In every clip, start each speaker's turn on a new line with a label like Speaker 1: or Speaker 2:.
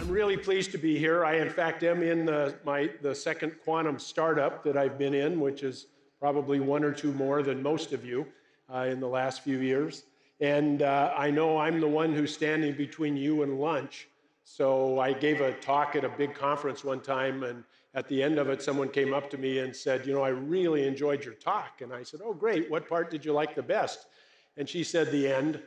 Speaker 1: I'm really pleased to be here. I, in fact, am in the second quantum startup that I've been in, which is probably one or two more than most of you in the last few years. And I know I'm the one who's standing between you and lunch. So I gave a talk at a big conference one time, and at the end of it, someone came up to me and said, I really enjoyed your talk. And I said, oh, great. What part did you like the best? And she said, the end.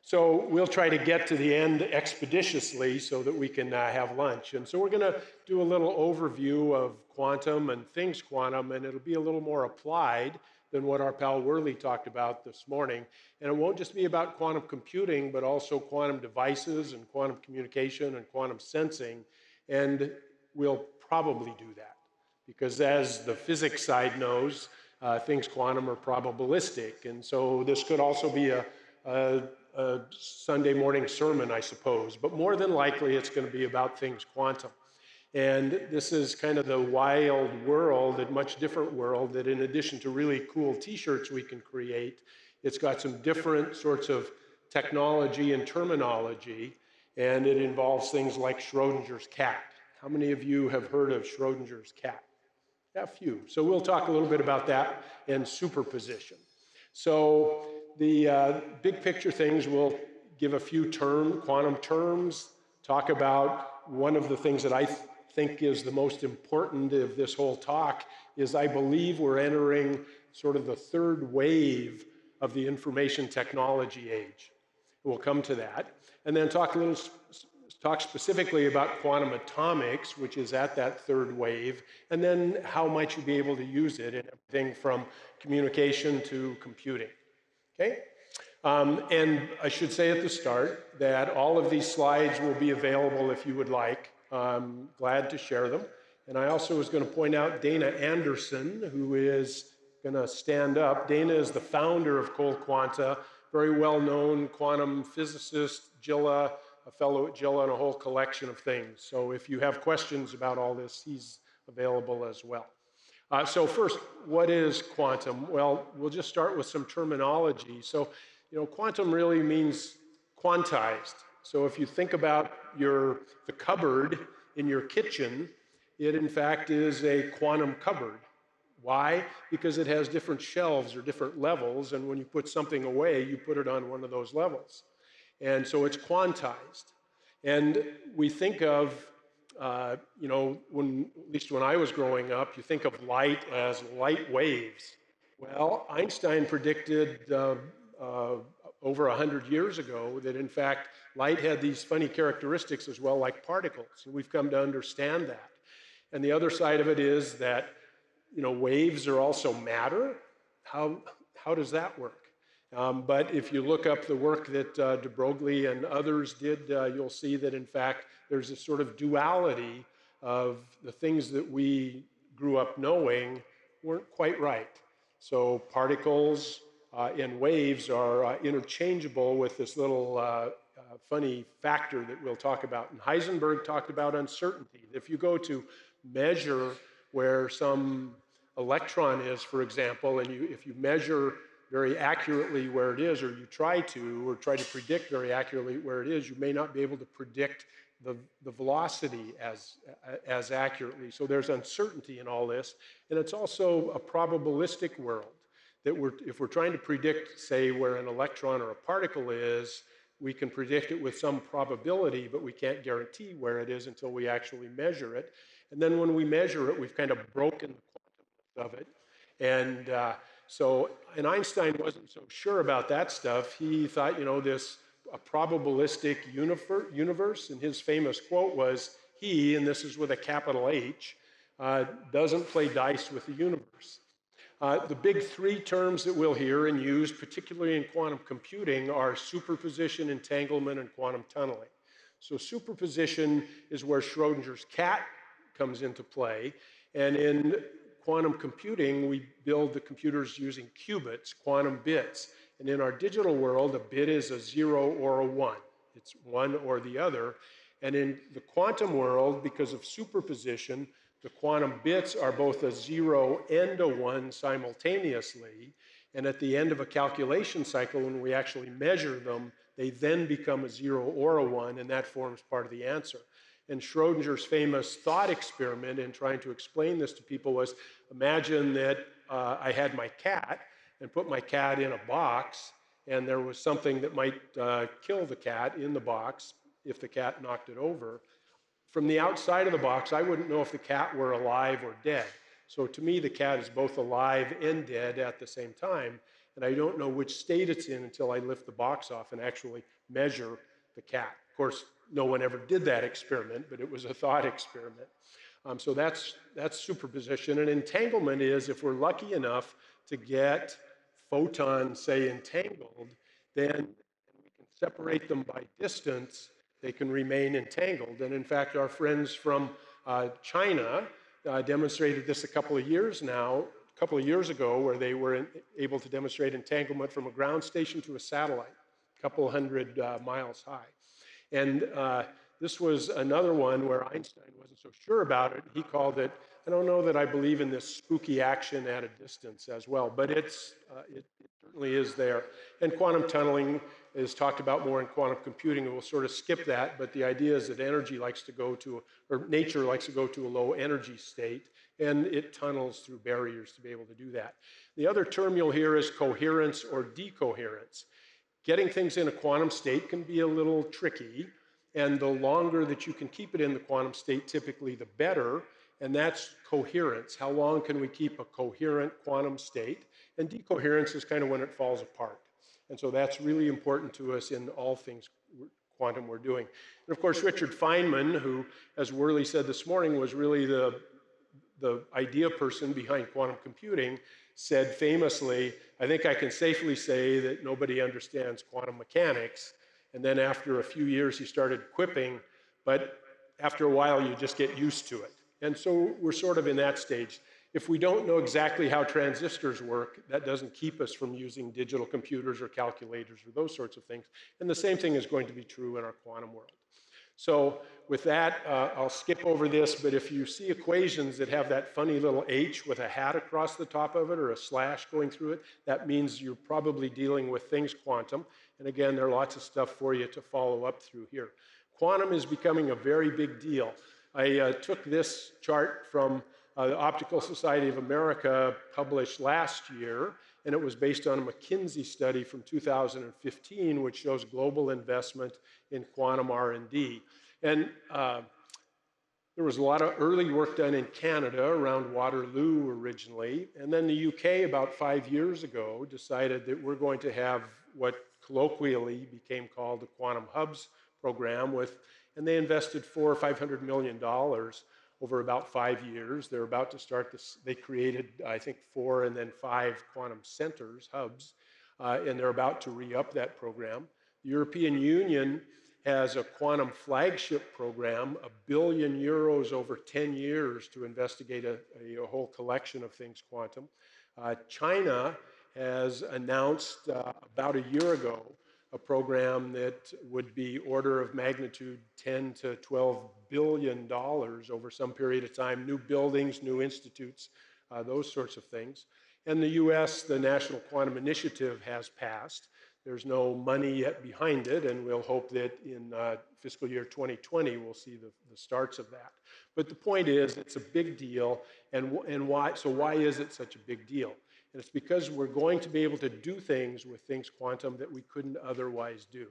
Speaker 1: So we'll try to get to the end expeditiously so that we can have lunch. And so we're going to do a little overview of quantum and things quantum, and it'll be a little more applied than what our pal Worley talked about this morning. And it won't just be about quantum computing, but also quantum devices and quantum communication and quantum sensing. And we'll probably do that because, as the physics side knows, things quantum are probabilistic. And so this could also be a Sunday morning sermon, I suppose, but more than likely it's going to be about things quantum. And this is kind of the wild world, a much different world, that in addition to really cool t-shirts we can create, it's got some different sorts of technology and terminology, and it involves things like Schrodinger's cat. How many of you have heard of Schrodinger's cat? A few. So we'll talk a little bit about that and superposition. So the big picture things, we'll give a few quantum terms, talk about one of the things that I think is the most important of this whole talk is I believe we're entering sort of the third wave of the information technology age. We'll come to that. And then talk specifically about quantum atomics, which is at that third wave, and then how might you be able to use it in everything from communication to computing. Okay? And I should say at the start that all of these slides will be available if you would like. I'm glad to share them. And I also was going to point out Dana Anderson, who is going to stand up. Dana is the founder of Coldquanta, very well-known quantum physicist, Gilla, a fellow at Gilla, and a whole collection of things. So if you have questions about all this, he's available as well. So first, what is quantum? Well, we'll just start with some terminology. So, quantum really means quantized. So if you think about the cupboard in your kitchen, it in fact is a quantum cupboard. Why? Because it has different shelves or different levels, and when you put something away, you put it on one of those levels. And so it's quantized. And we think of at least when I was growing up, you think of light as light waves. Well, Einstein predicted over 100 years ago that, in fact, light had these funny characteristics as well, like particles. And we've come to understand that. And the other side of it is that, waves are also matter. How does that work? But if you look up the work that de Broglie and others did, you'll see that, in fact, there's a sort of duality of the things that we grew up knowing weren't quite right. So particles and waves are interchangeable with this little funny factor that we'll talk about. And Heisenberg talked about uncertainty. If you go to measure where some electron is, for example, and if you measure very accurately where it is, or you try to predict very accurately where it is, you may not be able to predict the velocity as accurately. So there's uncertainty in all this. And it's also a probabilistic world that if we're trying to predict, say, where an electron or a particle is, we can predict it with some probability, but we can't guarantee where it is until we actually measure it. And then when we measure it, we've kind of broken the quantum of it. And Einstein wasn't so sure about that stuff. He thought, a probabilistic universe, and his famous quote was, he, and this is with a capital H, doesn't play dice with the universe. The big three terms that we'll hear and use, particularly in quantum computing, are superposition, entanglement, and quantum tunneling. So superposition is where Schrodinger's cat comes into play, and in quantum computing, we build the computers using qubits, quantum bits. And in our digital world, a bit is a 0 or a 1. It's one or the other. And in the quantum world, because of superposition, the quantum bits are both a 0 and a 1 simultaneously. And at the end of a calculation cycle, when we actually measure them, they then become a 0 or a 1, and that forms part of the answer. And Schrodinger's famous thought experiment in trying to explain this to people was, imagine that I had my cat and put my cat in a box, and there was something that might kill the cat in the box if the cat knocked it over. From the outside of the box, I wouldn't know if the cat were alive or dead. So to me, the cat is both alive and dead at the same time, and I don't know which state it's in until I lift the box off and actually measure the cat. Of course, no one ever did that experiment, but it was a thought experiment. So that's superposition. And entanglement is, if we're lucky enough to get photons, say, entangled, then we can separate them by distance, they can remain entangled. And in fact, our friends from China demonstrated this a couple of years ago, where they were able to demonstrate entanglement from a ground station to a satellite, a couple hundred miles high. And this was another one where Einstein wasn't so sure about it. He called it, I don't know that I believe in this spooky action at a distance as well, but it certainly is there. And quantum tunneling is talked about more in quantum computing, and we'll sort of skip that, but the idea is that nature likes to go to a low energy state, and it tunnels through barriers to be able to do that. The other term you'll hear is coherence or decoherence. Getting things in a quantum state can be a little tricky, and the longer that you can keep it in the quantum state, typically the better, and that's coherence. How long can we keep a coherent quantum state? And decoherence is kind of when it falls apart. And so that's really important to us in all things quantum we're doing. And of course, Richard Feynman, who, as Worley said this morning, was really the idea person behind quantum computing, said famously, I think I can safely say that nobody understands quantum mechanics. And then after a few years, he started quipping, but after a while, you just get used to it. And so we're sort of in that stage. If we don't know exactly how transistors work, that doesn't keep us from using digital computers or calculators or those sorts of things. And the same thing is going to be true in our quantum world. So with that, I'll skip over this, but if you see equations that have that funny little H with a hat across the top of it or a slash going through it, that means you're probably dealing with things quantum. And again, there are lots of stuff for you to follow up through here. Quantum is becoming a very big deal. I took this chart from the Optical Society of America, published last year, and it was based on a McKinsey study from 2015, which shows global investment in quantum R&D. And there was a lot of early work done in Canada around Waterloo originally, and then the UK about 5 years ago decided that we're going to have what colloquially became called the Quantum Hubs program, and they invested $400 or $500 million over about 5 years. They're about to start this. They created, I think, 4 and then 5 quantum centers, hubs, and they're about to re-up that program. The European Union has a quantum flagship program, €1 billion over 10 years to investigate a whole collection of things quantum. China has announced about a year ago a program that would be order of magnitude $10 to $12 billion over some period of time, new buildings, new institutes, those sorts of things. And the US, the National Quantum Initiative, has passed. There's no money yet behind it, and we'll hope that in fiscal year 2020 we'll see the starts of that. But the point is, it's a big deal, and why? So why is it such a big deal? And it's because we're going to be able to do things with things quantum that we couldn't otherwise do.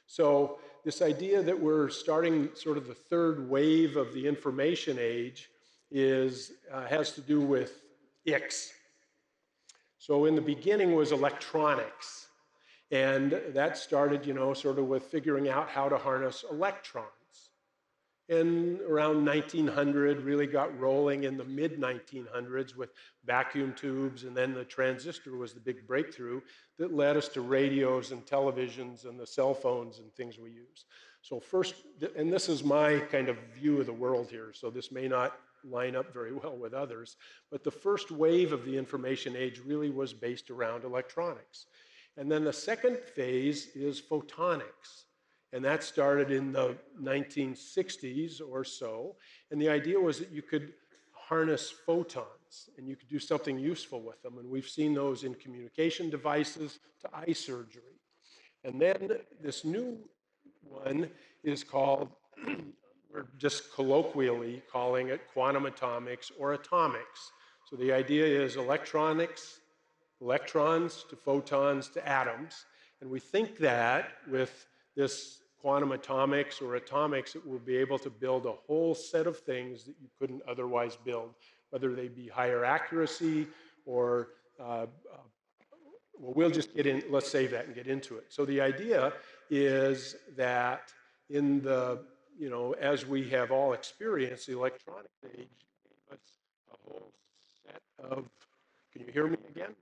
Speaker 1: So this idea that we're starting sort of the third wave of the information age has to do with X. So in the beginning was electronics. And that started, sort of with figuring out how to harness electrons. And around 1900 really got rolling in the mid-1900s with vacuum tubes, and then the transistor was the big breakthrough that led us to radios and televisions and the cell phones and things we use. So first, and this is my kind of view of the world here, so this may not line up very well with others, but the first wave of the information age really was based around electronics. And then the second phase is photonics. And that started in the 1960s or so. And the idea was that you could harness photons. elements, and you could do something useful with them. And we've seen those in communication devices to eye surgery. And then this new one is called, we're just colloquially calling it quantum atomics or atomics. So the idea is electronics, electrons to photons to atoms. And we think that with this quantum atomics or atomics, it will be able to build a whole set of things that you couldn't otherwise build, whether they be higher accuracy or, well, we'll just get in, let's save that and get into it. So the idea is that in the, as we have all experienced, the electronic age gave us a whole set of, can you hear me again?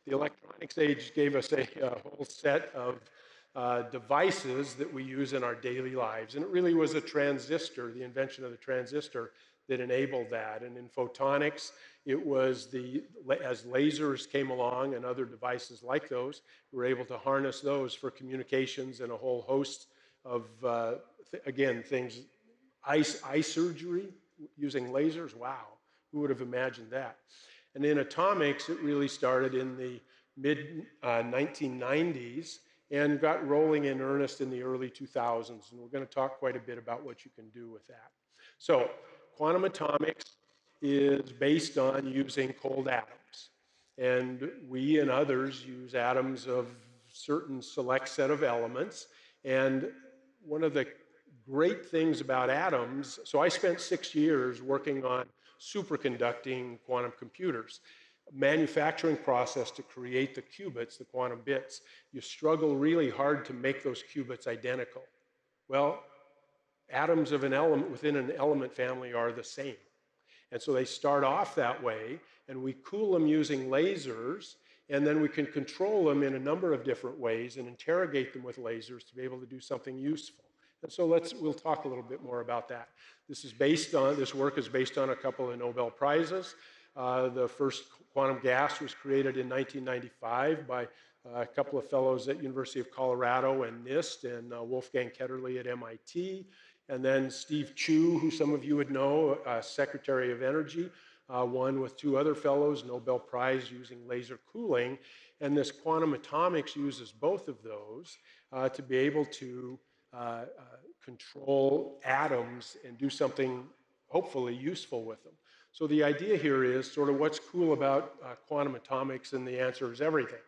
Speaker 1: The electronics age gave us a whole set of devices that we use in our daily lives. And it really was a transistor, the invention of the transistor, that enabled that. And in photonics, it was as lasers came along and other devices like those, we were able to harness those for communications and a whole host of, again, things. Eye surgery using lasers, wow, who would have imagined that? And in atomics, it really started in the mid-1990s and got rolling in earnest in the early 2000s. And we're going to talk quite a bit about what you can do with that. So quantum atomics is based on using cold atoms. And we and others use atoms of certain select set of elements. And one of the great things about atoms, so I spent 6 years working on superconducting quantum computers, manufacturing process to create the qubits, the quantum bits. You struggle really hard to make those qubits identical. Well, atoms of an element within an element family are the same. And so they start off that way, and we cool them using lasers, and then we can control them in a number of different ways and interrogate them with lasers to be able to do something useful. And so we'll talk a little bit more about that. This work is based on a couple of Nobel Prizes. The first quantum gas was created in 1995 by a couple of fellows at University of Colorado and NIST, and Wolfgang Ketterle at MIT. And then Steve Chu, who some of you would know, Secretary of Energy, won with 2 other fellows, Nobel Prize using laser cooling. And this quantum atomics uses both of those to be able to control atoms and do something hopefully useful with them. So the idea here is sort of what's cool about quantum atomics, and the answer is everything.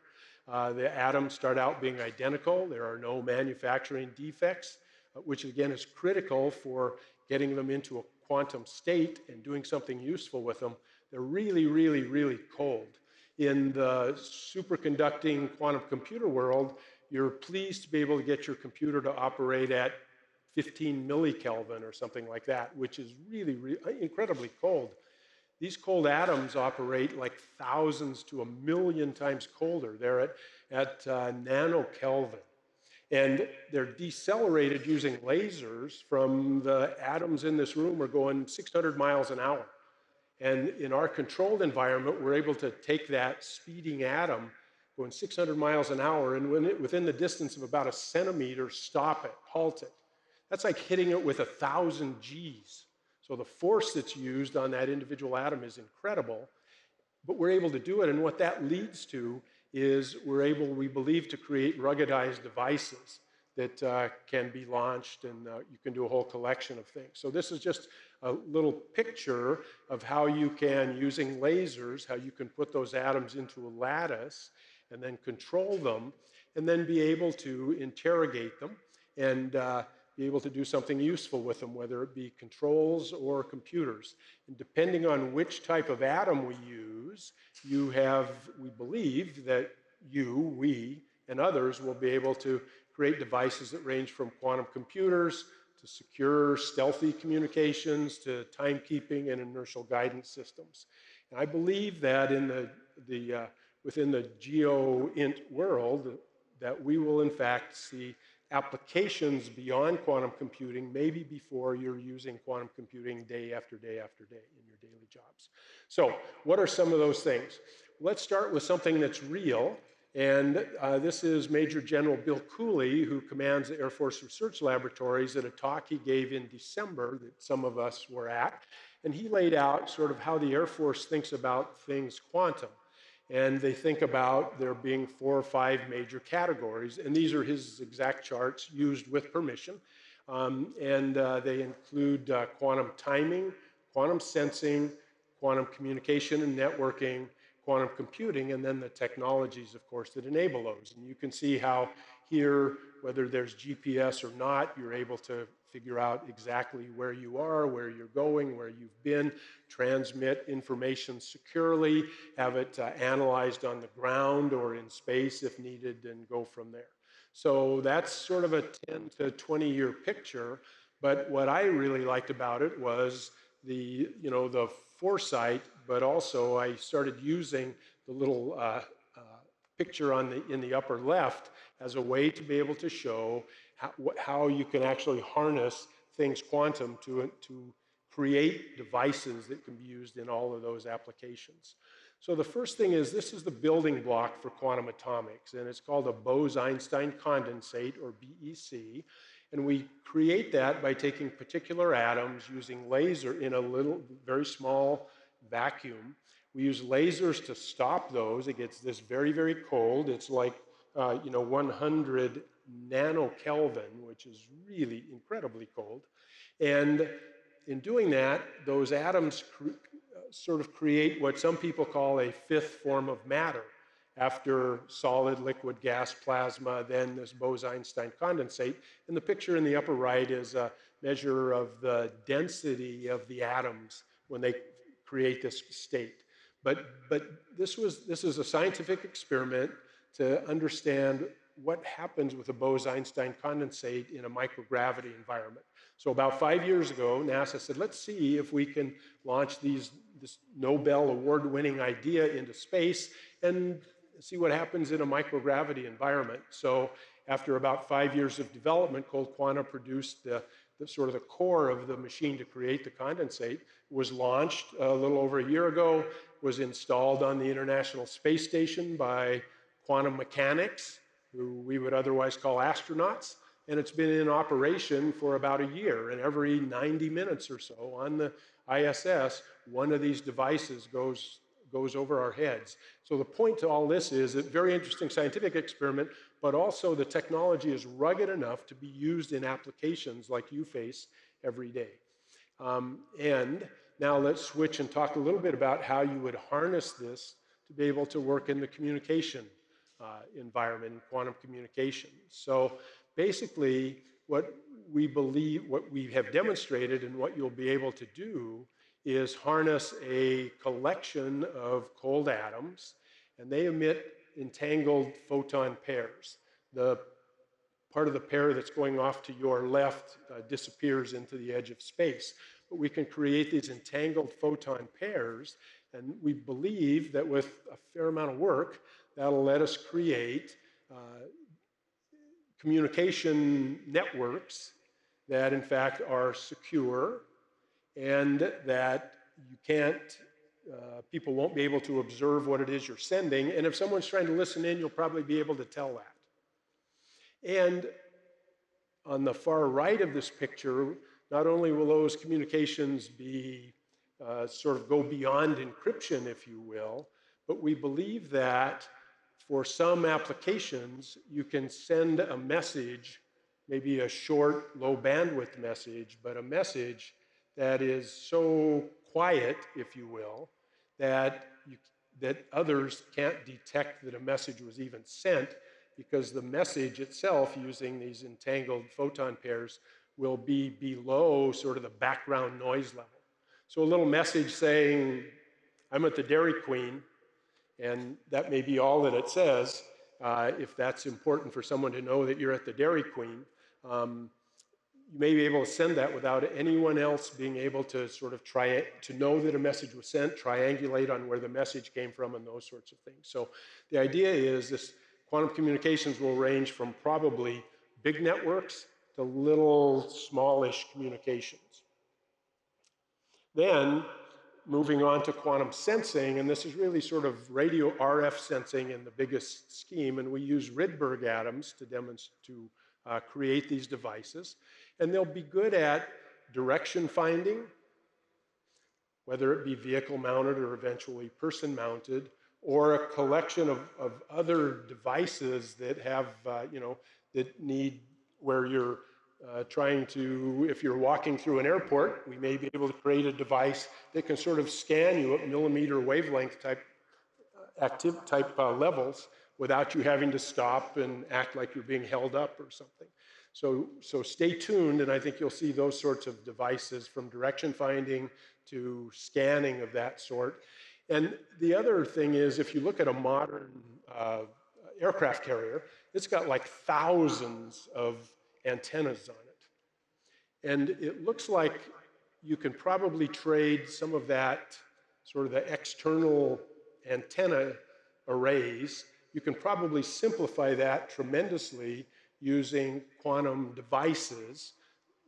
Speaker 1: The atoms start out being identical. There are no manufacturing defects, which again is critical for getting them into a quantum state and doing something useful with them. They're really, really, really cold. In the superconducting quantum computer world, you're pleased to be able to get your computer to operate at 15 millikelvin or something like that, which is really, really incredibly cold. These cold atoms operate like thousands to 1,000,000 times colder. They're at nanokelvin. And they're decelerated using lasers from the atoms in this room are going 600 miles an hour. And in our controlled environment, we're able to take that speeding atom going 600 miles an hour, and within the distance of about a centimeter, stop it, halt it. That's like hitting it with 1,000 Gs. So the force that's used on that individual atom is incredible, but we're able to do it. And what that leads to is we're able, we believe, to create ruggedized devices that can be launched, and you can do a whole collection of things. So this is just a little picture of how you can, using lasers, how you can put those atoms into a lattice and then control them, and then be able to interrogate them and be able to do something useful with them, whether it be controls or computers. And depending on which type of atom we use, we believe that we, and others will be able to create devices that range from quantum computers to secure, stealthy communications to timekeeping and inertial guidance systems. And I believe that within the GEOINT world, that we will in fact see applications beyond quantum computing, maybe before you're using quantum computing day after day after day in your daily jobs. So what are some of those things? Let's start with something that's real. And this is Major General Bill Cooley, who commands the Air Force Research Laboratories, at a talk he gave in December that some of us were at. And he laid out sort of how the Air Force thinks about things quantum. And they think about there being 4 or 5 major categories. And these are his exact charts used with permission. They include quantum timing, quantum sensing, quantum communication and networking, quantum computing, and then the technologies, of course, that enable those. And you can see how here, whether there's GPS or not, you're able to figure out exactly where you are, where you're going, where you've been, transmit information securely, have it analyzed on the ground or in space if needed, and go from there. So that's sort of a 10 to 20-year picture. But what I really liked about it was the foresight, but also I started using the little picture in the upper left as a way to be able to show how you can actually harness things quantum to create devices that can be used in all of those applications. So the first thing is, this is the building block for quantum atomics, and it's called a Bose-Einstein condensate, or BEC. And we create that by taking particular atoms using laser in a little, very small vacuum. We use lasers to stop those. It gets this very, very cold. It's like 100 nanokelvin, which is really incredibly cold. And in doing that, those atoms sort of create what some people call a 5th form of matter. After solid, liquid, gas, plasma, then this Bose-Einstein condensate. And the picture in the upper right is a measure of the density of the atoms when they create this state. But this is a scientific experiment to understand what happens with a Bose-Einstein condensate in a microgravity environment. So about 5 years ago, NASA said, let's see if we can launch this Nobel award-winning idea into space and see what happens in a microgravity environment. So after about 5 years of development, Coldquanta produced the sort of the core of the machine to create the condensate. It was launched a little over a year ago, was installed on the International Space Station by quantum mechanics, who we would otherwise call astronauts, and it's been in operation for about a year. And every 90 minutes or so on the ISS, one of these devices goes over our heads. So the point to all this is a very interesting scientific experiment, but also the technology is rugged enough to be used in applications like you face every day. And now let's switch and talk a little bit about how you would harness this to be able to work in the communication environment, quantum communication. So basically, what we believe, what we have demonstrated and what you'll be able to do is harness a collection of cold atoms, and they emit entangled photon pairs. The part of the pair that's going off to your left disappears into the edge of space. But we can create these entangled photon pairs, and we believe that with a fair amount of work, that'll let us create communication networks that in fact are secure, and that you can't, people won't be able to observe what it is you're sending. And if someone's trying to listen in, you'll probably be able to tell that. And on the far right of this picture, not only will those communications be sort of go beyond encryption, if you will, but we believe that for some applications, you can send a message, maybe a short, low bandwidth message, but a message that is so quiet, if you will, that others can't detect that a message was even sent, because the message itself, using these entangled photon pairs, will be below sort of the background noise level. So a little message saying, I'm at the Dairy Queen, and that may be all that it says. If that's important for someone to know that you're at the Dairy Queen, you may be able to send that without anyone else being able to sort of try to know that a message was sent, triangulate on where the message came from, and those sorts of things. So the idea is this quantum communications will range from probably big networks to little smallish communications. Then moving on to quantum sensing, and this is really sort of radio RF sensing in the biggest scheme, and we use Rydberg atoms to create these devices. And they'll be good at direction finding, whether it be vehicle mounted or eventually person mounted, or a collection of other devices that have, that need, where you're trying to, if you're walking through an airport, we may be able to create a device that can sort of scan you at millimeter wavelength type levels without you having to stop and act like you're being held up or something. So stay tuned, and I think you'll see those sorts of devices, from direction finding to scanning of that sort. And the other thing is, if you look at a modern aircraft carrier, it's got like thousands of antennas on it. And it looks like you can probably trade some of that, sort of the external antenna arrays. You can probably simplify that tremendously using quantum devices.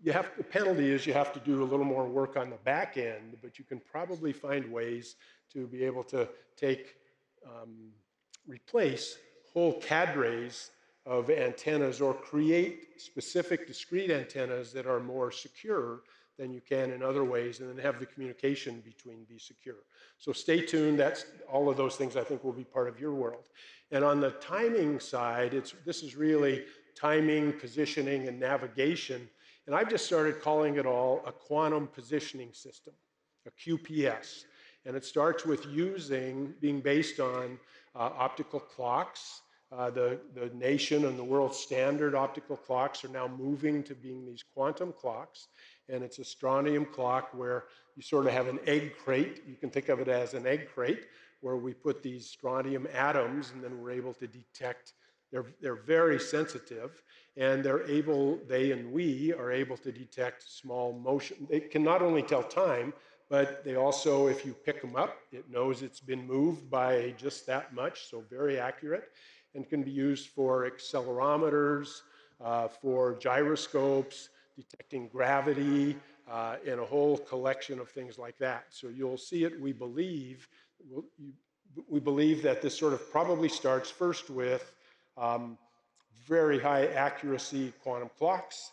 Speaker 1: The penalty is you have to do a little more work on the back end, but you can probably find ways to be able to replace whole cadres of antennas, or create specific discrete antennas that are more secure than you can in other ways, and then have the communication between be secure. So stay tuned. That's all of those things I think will be part of your world. And on the timing side, this is really timing, positioning, and navigation. And I've just started calling it all a quantum positioning system, a QPS. And it starts with being based on optical clocks. The nation and the world standard optical clocks are now moving to being these quantum clocks. And it's a strontium clock where you sort of have an egg crate. You can think of it as an egg crate where we put these strontium atoms, and then we're able to detect. They're very sensitive, and they and we are able to detect small motion. They can not only tell time, but they also, if you pick them up, it knows it's been moved by just that much, so very accurate, and can be used for accelerometers, for gyroscopes, detecting gravity, and a whole collection of things like that. So you'll see it, we believe that this sort of probably starts first with very high accuracy quantum clocks,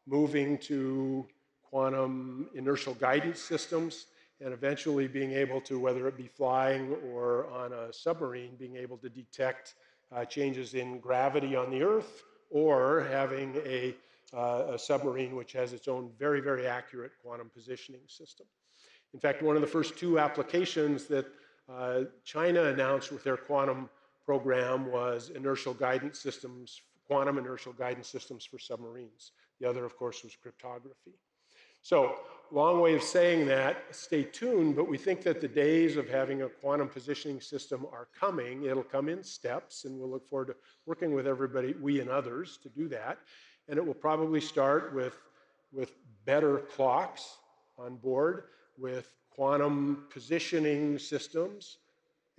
Speaker 1: moving to quantum inertial guidance systems, and eventually being able to, whether it be flying or on a submarine, being able to detect changes in gravity on the Earth, or having a submarine which has its own very, very accurate quantum positioning system. In fact, one of the first two applications that China announced with their quantum program was inertial guidance systems, quantum inertial guidance systems for submarines. The other, of course, was cryptography. So, long way of saying that, stay tuned, but we think that the days of having a quantum positioning system are coming. It'll come in steps, and we'll look forward to working with everybody, we and others, to do that. And it will probably start with better clocks on board, with quantum positioning systems,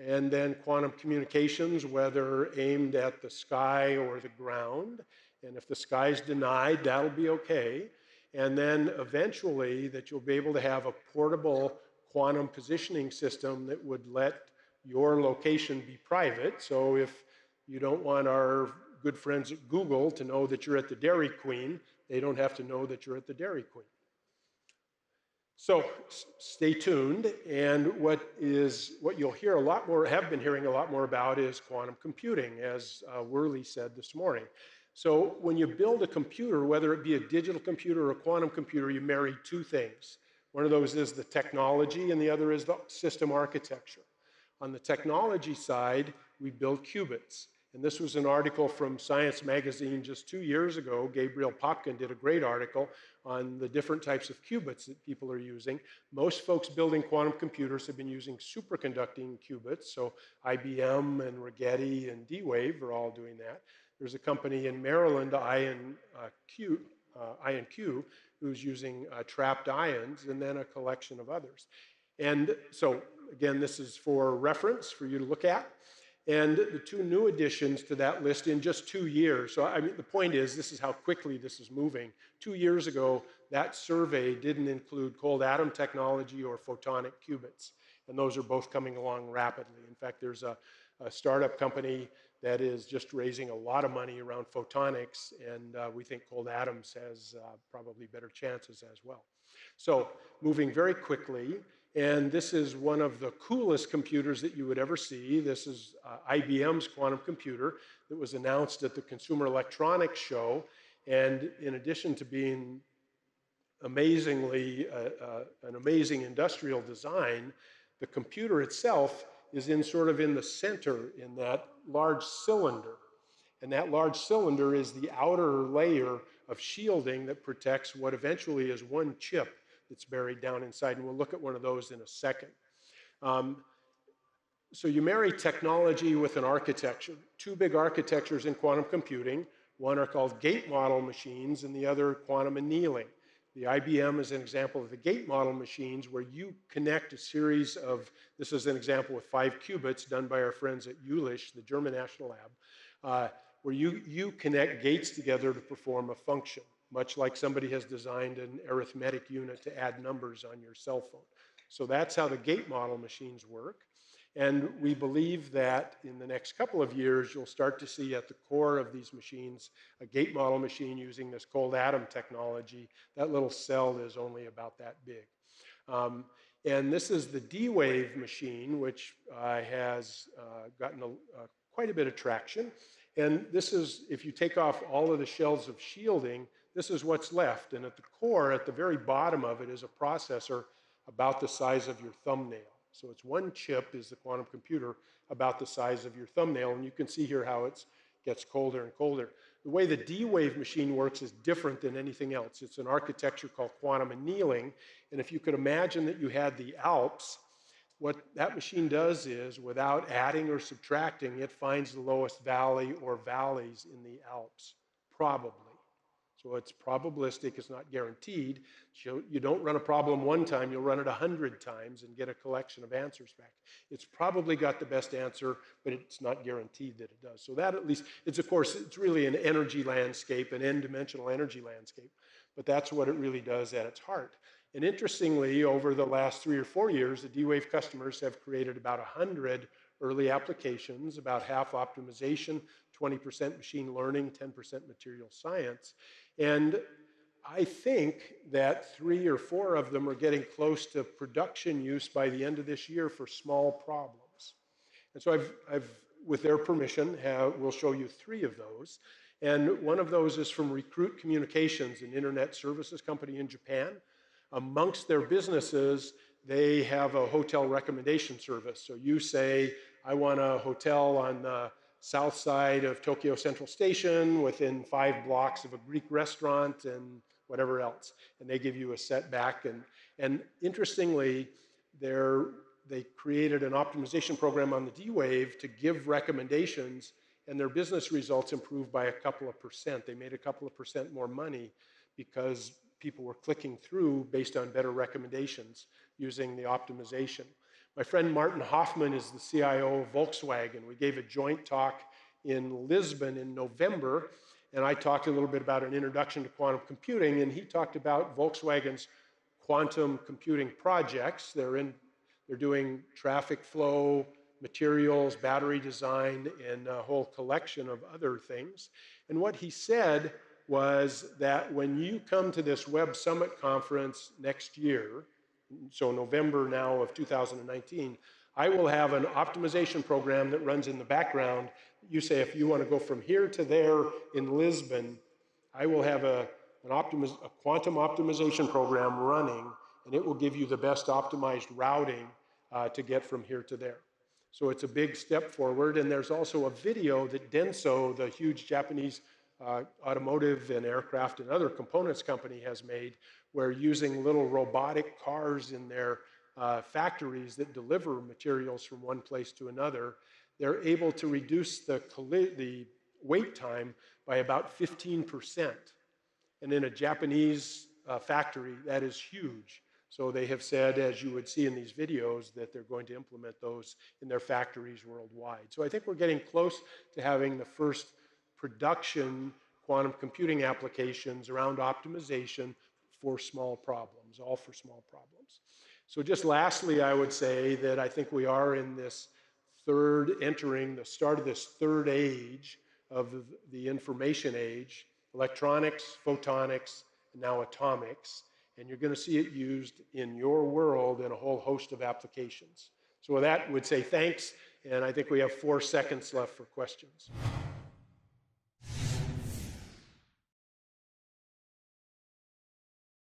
Speaker 1: and then quantum communications, whether aimed at the sky or the ground. And if the sky's denied, that'll be okay. And then eventually that you'll be able to have a portable quantum positioning system that would let your location be private. So if you don't want our good friends at Google to know that you're at the Dairy Queen, they don't have to know that you're at the Dairy Queen. So stay tuned, and what you'll hear a lot more, have been hearing a lot more about, is quantum computing, as Worley said this morning. So when you build a computer, whether it be a digital computer or a quantum computer, you marry two things. One of those is the technology, and the other is the system architecture. On the technology side, we build qubits. And this was an article from Science Magazine just 2 years ago. Gabriel Popkin did a great article on the different types of qubits that people are using. Most folks building quantum computers have been using superconducting qubits. So IBM and Rigetti and D-Wave are all doing that. There's a company in Maryland, IonQ, who's using trapped ions, and then a collection of others. And so, again, this is for reference for you to look at. And the two new additions to that list in just 2 years. So I mean, the point is, this is how quickly this is moving. 2 years ago, that survey didn't include cold atom technology or photonic qubits. And those are both coming along rapidly. In fact, there's a startup company that is just raising a lot of money around photonics, and we think cold atoms has probably better chances as well. So moving very quickly. And this is one of the coolest computers that you would ever see. This is IBM's quantum computer that was announced at the Consumer Electronics Show. And in addition to being amazingly, an amazing industrial design, the computer itself is sort of in the center in that large cylinder. And that large cylinder is the outer layer of shielding that protects what eventually is one chip that's buried down inside. And we'll look at one of those in a second. So you marry technology with an architecture. Two big architectures in quantum computing. One are called gate model machines and the other quantum annealing. The IBM is an example of the gate model machines where you connect a series of, this is an example with 5 qubits done by our friends at Jülich, the German National Lab, where you connect gates together to perform a function, much like somebody has designed an arithmetic unit to add numbers on your cell phone. So that's how the gate model machines work. And we believe that in the next couple of years, you'll start to see at the core of these machines a gate model machine using this cold atom technology. That little cell is only about that big. And this is the D-Wave machine, which has gotten quite a bit of traction. And this is, if you take off all of the shells of shielding, this is what's left. And at the core, at the very bottom of it, is a processor about the size of your thumbnail. So it's one chip is the quantum computer about the size of your thumbnail. And you can see here how it gets colder and colder. The way the D-Wave machine works is different than anything else. It's an architecture called quantum annealing. And if you could imagine that you had the Alps, what that machine does is, without adding or subtracting, it finds the lowest valley or valleys in the Alps, probably. So it's probabilistic, it's not guaranteed. So you don't run a problem one time, you'll run it 100 times and get a collection of answers back. It's probably got the best answer, but it's not guaranteed that it does. So that at least, it's of course, it's really an energy landscape, an n-dimensional energy landscape, but that's what it really does at its heart. And interestingly, over the last 3 or 4 years, the D-Wave customers have created about 100 early applications, about half optimization, 20% machine learning, 10% material science. And I think that 3 or 4 of them are getting close to production use by the end of this year for small problems. And so I've with their permission, we'll show you 3 of those. And one of those is from Recruit Communications, an internet services company in Japan. Amongst their businesses, they have a hotel recommendation service. So you say, I want a hotel on the south side of Tokyo Central Station within 5 blocks of a Greek restaurant and whatever else. And they give you a setback. And interestingly, they created an optimization program on the D-Wave to give recommendations, and their business results improved by a couple of percent. They made a couple of percent more money because people were clicking through based on better recommendations using the optimization. My friend Martin Hoffman is the CIO of Volkswagen. We gave a joint talk in Lisbon in November, and I talked a little bit about an introduction to quantum computing, and he talked about Volkswagen's quantum computing projects. They're doing traffic flow, materials, battery design, and a whole collection of other things. And what he said was that when you come to this Web Summit conference next year, so November now of 2019, I will have an optimization program that runs in the background. You say, if you want to go from here to there in Lisbon, I will have a quantum optimization program running, and it will give you the best optimized routing to get from here to there. So it's a big step forward. And there's also a video that Denso, the huge Japanese automotive and aircraft and other components company, has made, where using little robotic cars in their factories that deliver materials from one place to another, they're able to reduce the wait time by about 15%. And in a Japanese factory, that is huge. So they have said, as you would see in these videos, that they're going to implement those in their factories worldwide. So I think we're getting close to having the first production quantum computing applications around optimization for small problems, all for small problems. So just lastly, I would say that I think we are in this entering the start of this third age of the information age, electronics, photonics, and now atomics. and you're going to see it used in your world in a whole host of applications. So with that, I would say thanks, and I think we have 4 seconds left for questions.